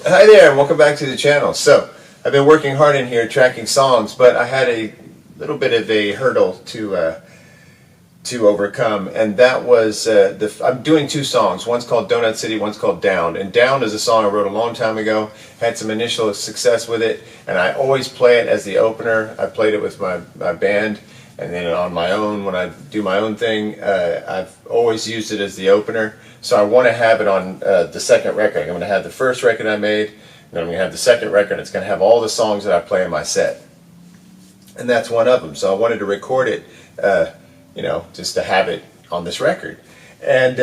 Hi there, and welcome back to the channel. So, I've been working hard in here tracking songs, but I had a little bit of a hurdle to overcome, and that was I'm doing two songs. One's called Donut City, one's called Down. And Down is a song I wrote a long time ago, had some initial success with it, and I always play it as the opener. I played it with my band, and then on my own, when I do my own thing, I've always used it as the opener. So I want to have it on the second record. I'm going to have the first record I made, then I'm going to have the second record. It's going to have all the songs that I play in my set. And that's one of them. So I wanted to record it, just to have it on this record. And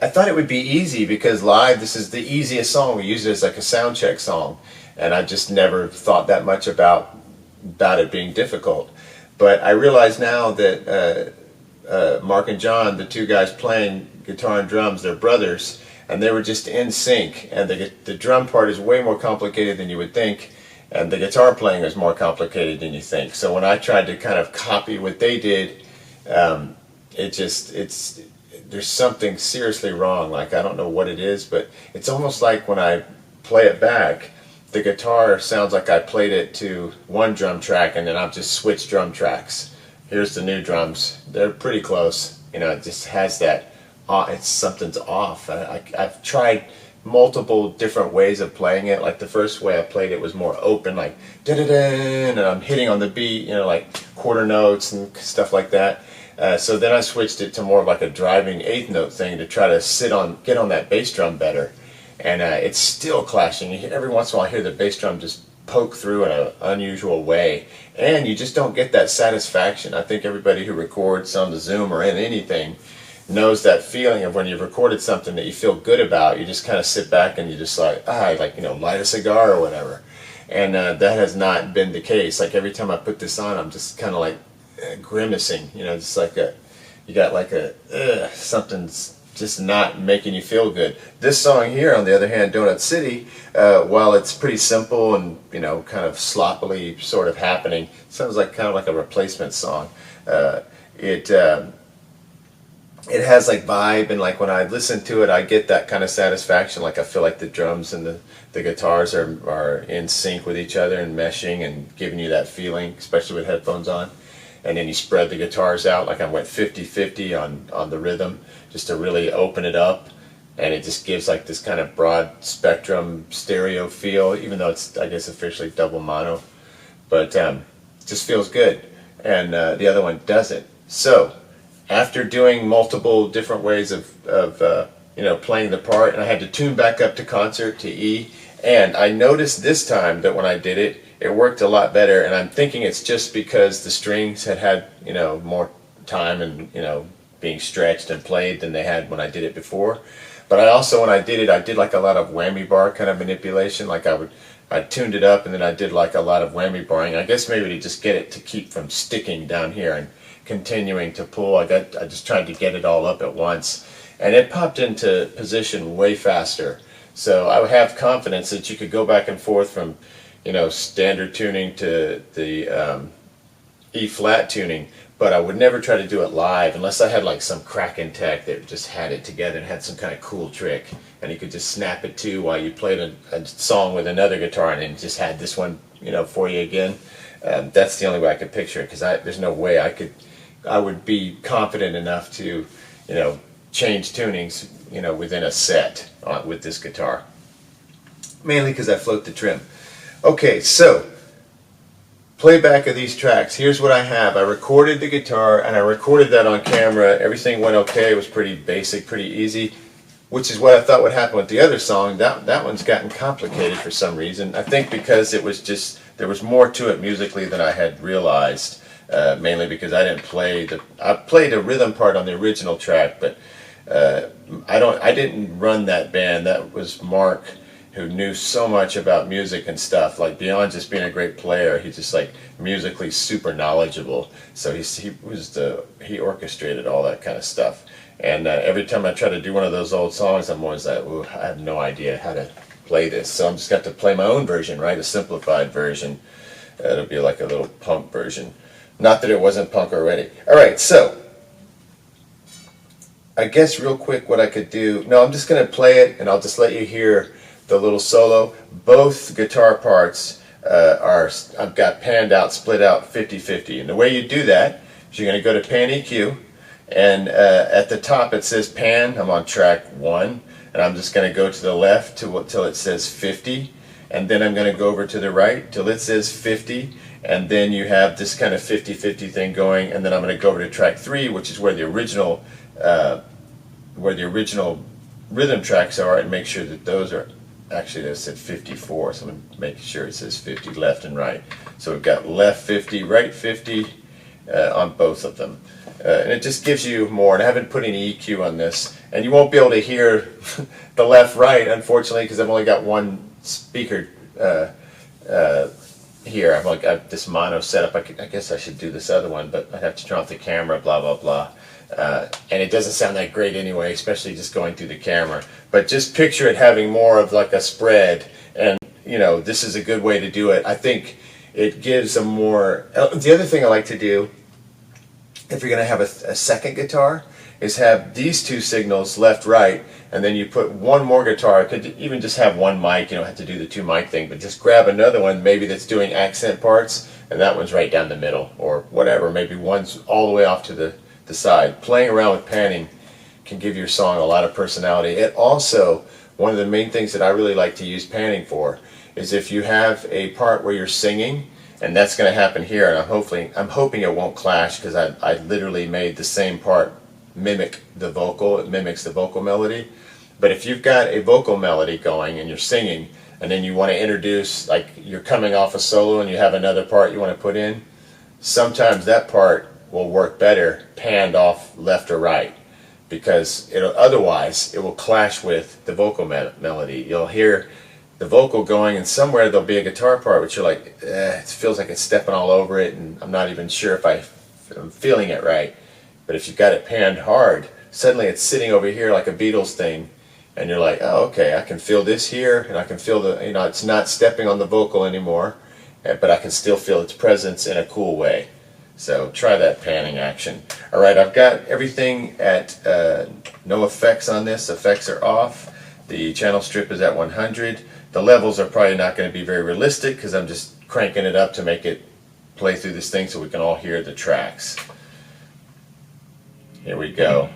I thought it would be easy because live, this is the easiest song. We use it as like a sound check song. And I just never thought that much about it being difficult. But I realize now that Mark and John, the two guys playing guitar and drums, they're brothers, and they were just in sync. And the drum part is way more complicated than you would think, and the guitar playing is more complicated than you think. So when I tried to kind of copy what they did, there's something seriously wrong. Like, I don't know what it is, but it's almost like when I play it back, the guitar sounds like I played it to one drum track and then I've just switched drum tracks. Here's the new drums. They're pretty close. It just has that, something's off. I've tried multiple different ways of playing it. Like the first way I played it was more open, like da-da-da, and I'm hitting on the beat, like quarter notes and stuff like that. So then I switched it to more of like a driving eighth note thing to try to get on that bass drum better. And it's still clashing. Every once in a while I hear the bass drum just poke through in an unusual way, and you just don't get that satisfaction. I think everybody who records on the Zoom or in anything knows that feeling of when you've recorded something that you feel good about. You just kind of sit back and you just light a cigar or whatever. And that has not been the case. Like every time I put this on, I'm just kind of like grimacing. Just like you got like something's just not making you feel good. This song here, on the other hand, Donut City, while it's pretty simple and kind of sloppily sort of happening, sounds like kind of like a replacement song. It has like vibe, and like when I listen to it, I get that kind of satisfaction. Like I feel like the drums and the guitars are in sync with each other and meshing and giving you that feeling, especially with headphones on. And then you spread the guitars out, like I went 50-50 on the rhythm, just to really open it up. And it just gives like this kind of broad spectrum stereo feel, even though it's, I guess, officially double mono. But just feels good. And the other one doesn't. So after doing multiple different ways of playing the part, and I had to tune back up to concert to E, and I noticed this time that when I did it, it worked a lot better. And I'm thinking it's just because the strings had more time and being stretched and played than they had when I did it before. But I also, when I did like a lot of whammy bar kind of manipulation. Like I tuned it up and then I did like a lot of whammy barring. I guess maybe to just get it to keep from sticking down here and continuing to pull. I just tried to get it all up at once, and it popped into position way faster. So I have confidence that you could go back and forth from standard tuning to the E flat tuning, but I would never try to do it live unless I had like some cracking tech that just had it together and had some kind of cool trick, and you could just snap it to while you played a song with another guitar and then just had this one for you again. That's the only way I could picture it, because there's no way I would be confident enough to change tunings within a set with this guitar, mainly because I float the trim. Okay, so playback of these tracks. Here's what I have. I recorded the guitar and I recorded that on camera. Everything went okay. It was pretty basic, pretty easy, which is what I thought would happen with the other song. That one's gotten complicated for some reason. I think because there was more to it musically than I had realized. Mainly because I didn't play I played a rhythm part on the original track, but I didn't run that band. That was Mark, who knew so much about music and stuff. Like beyond just being a great player, he's just like musically super knowledgeable. So he orchestrated all that kind of stuff. And every time I try to do one of those old songs, I'm always like, ooh, I have no idea how to play this. So I'm just got to play my own version, right? A simplified version. It'll be like a little punk version. Not that it wasn't punk already. Alright, so I guess real quick what I could do. No, I'm just going to play it and I'll just let you hear the little solo. Both guitar parts I've got panned out, split out 50-50. And the way you do that is you're going to go to Pan EQ, and at the top it says pan. I'm on track 1, and I'm just going to go to the left till it says 50, and then I'm going to go over to the right till it says 50, and then you have this kind of 50-50 thing going, and then I'm going to go over to track 3, which is where the original rhythm tracks are, and make sure that those are actually, that said 54, so I'm going to make sure it says 50 left and right. So we've got left 50, right 50 on both of them. And it just gives you more, and I haven't put any EQ on this, and you won't be able to hear the left right, unfortunately, because I've only got one speaker here. I've this mono setup. I guess I should do this other one, but I'd have to turn off the camera, blah blah blah. And it doesn't sound that great anyway, especially just going through the camera. But just picture it having more of like a spread, and this is a good way to do it. I think it gives a more. The other thing I like to do, if you're going to have a second guitar, is have these two signals left, right, and then you put one more guitar. Could even just have one mic. You don't have to do the two mic thing, but just grab another one maybe that's doing accent parts, and that one's right down the middle, or whatever. Maybe one's all the way off to the side. Playing around with panning can give your song a lot of personality. It also, one of the main things that I really like to use panning for is if you have a part where you're singing, and that's going to happen here, and I'm hoping it won't clash, because I literally made the same part mimic the vocal. It mimics the vocal melody. But if you've got a vocal melody going and you're singing, and then you want to introduce, like you're coming off a solo and you have another part you want to put in, sometimes that part will work better panned off left or right, because otherwise it will clash with the vocal melody. You'll hear the vocal going, and somewhere there'll be a guitar part which you're like, it feels like it's stepping all over it, and I'm not even sure if I'm feeling it right. But if you've got it panned hard, suddenly it's sitting over here like a Beatles thing, and you're like, oh, okay, I can feel this here, and I can feel it's not stepping on the vocal anymore, but I can still feel its presence in a cool way. So try that panning action. All right, I've got everything at no effects on this. Effects are off. The channel strip is at 100. The levels are probably not going to be very realistic, because I'm just cranking it up to make it play through this thing so we can all hear the tracks. Here we go.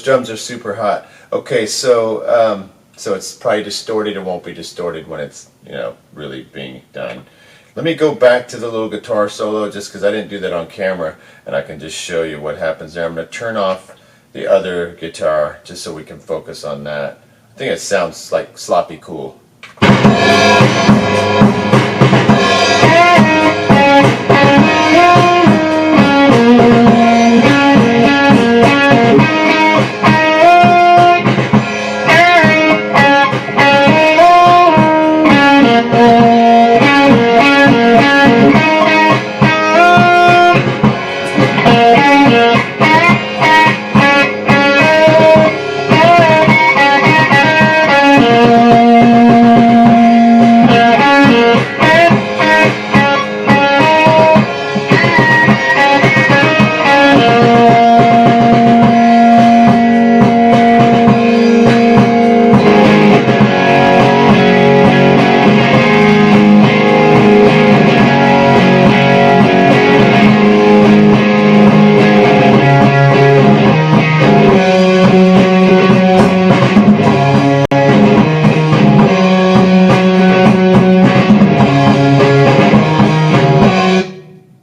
drums are super hot. Okay, so so it's probably distorted. It won't be distorted when it's, you know, really being done. Let me go back to the little guitar solo just because I didn't do that on camera, and I can just show you what happens there. I'm going to turn off the other guitar just so we can focus on that. I think it sounds like sloppy cool.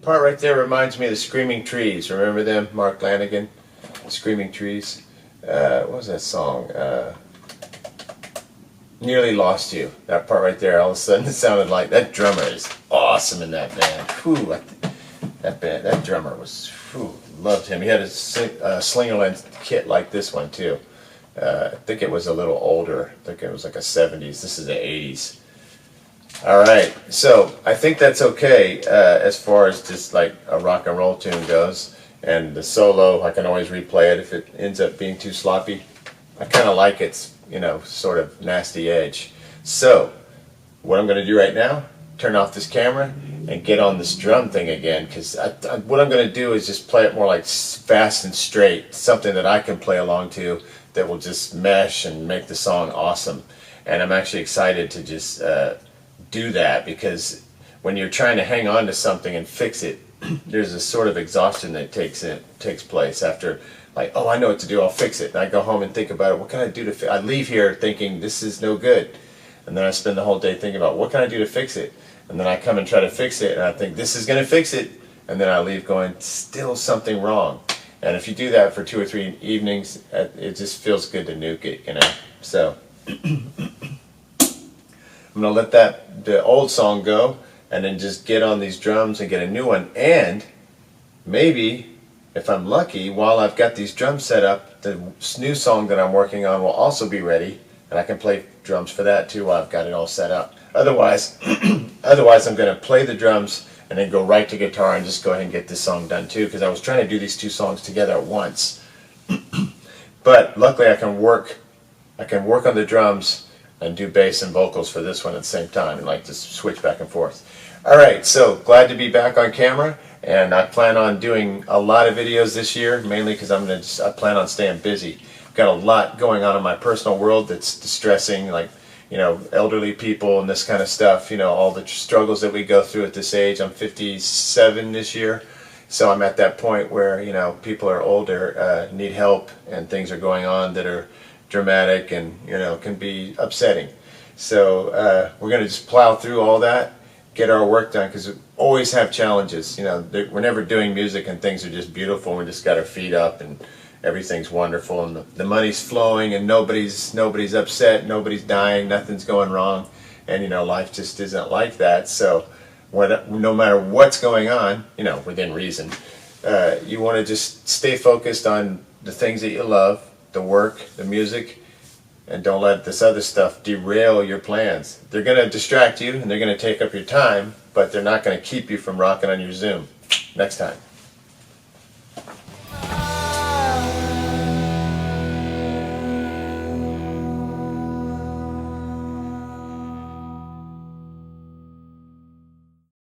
Part right there reminds me of the Screaming Trees. Remember them? Mark Lanigan, Screaming Trees. What was that song? Nearly Lost You. That part right there, all of a sudden it sounded like that drummer is awesome in that band. Whew, that drummer was, whew, loved him. He had a Slingerland kit like this one too. I think it was a little older. I think it was like a 70s. This is the 80s. Alright, so I think that's okay as far as just like a rock and roll tune goes. And the solo, I can always replay it if it ends up being too sloppy. I kind of like its, you know, sort of nasty edge. So, what I'm going to do right now, turn off this camera and get on this drum thing again, because what I'm going to do is just play it more like fast and straight, something that I can play along to that will just mesh and make the song awesome. And I'm actually excited to just do that, because when you're trying to hang on to something and fix it, there's a sort of exhaustion that takes place after, like, oh, I know what to do, I'll fix it. And I go home and think about it, what can I do to fix it? I leave here thinking this is no good, and then I spend the whole day thinking about what can I do to fix it, and then I come and try to fix it and I think this is going to fix it, and then I leave going, still something wrong. And if you do that for 2 or 3 evenings, it just feels good to nuke it, you know. So I'm going to let the old song go and then just get on these drums and get a new one. And maybe, if I'm lucky, while I've got these drums set up, the new song that I'm working on will also be ready, and I can play drums for that too while I've got it all set up. Otherwise, I'm going to play the drums and then go right to guitar and just go ahead and get this song done too, because I was trying to do these 2 songs together at once. But luckily I can work on the drums and do bass and vocals for this one at the same time, and like just switch back and forth. Alright, so glad to be back on camera, and I plan on doing a lot of videos this year, mainly because I plan on staying busy. I've got a lot going on in my personal world that's distressing, like, you know, elderly people and this kind of stuff, you know, all the struggles that we go through at this age. I'm 57 this year, so I'm at that point where, you know, people are older, need help, and things are going on that are dramatic and, you know, can be upsetting. So we're going to just plow through all that, get our work done, because we always have challenges. You know, we're never doing music and things are just beautiful. We just got our feet up and everything's wonderful, and the money's flowing, and nobody's upset, nobody's dying, nothing's going wrong, and, you know, life just isn't like that. So no matter what's going on, you know, within reason, you want to just stay focused on the things that you love, the work, the music, and don't let this other stuff derail your plans. They're going to distract you and they're going to take up your time, but they're not going to keep you from rocking on your Zoom. Next time.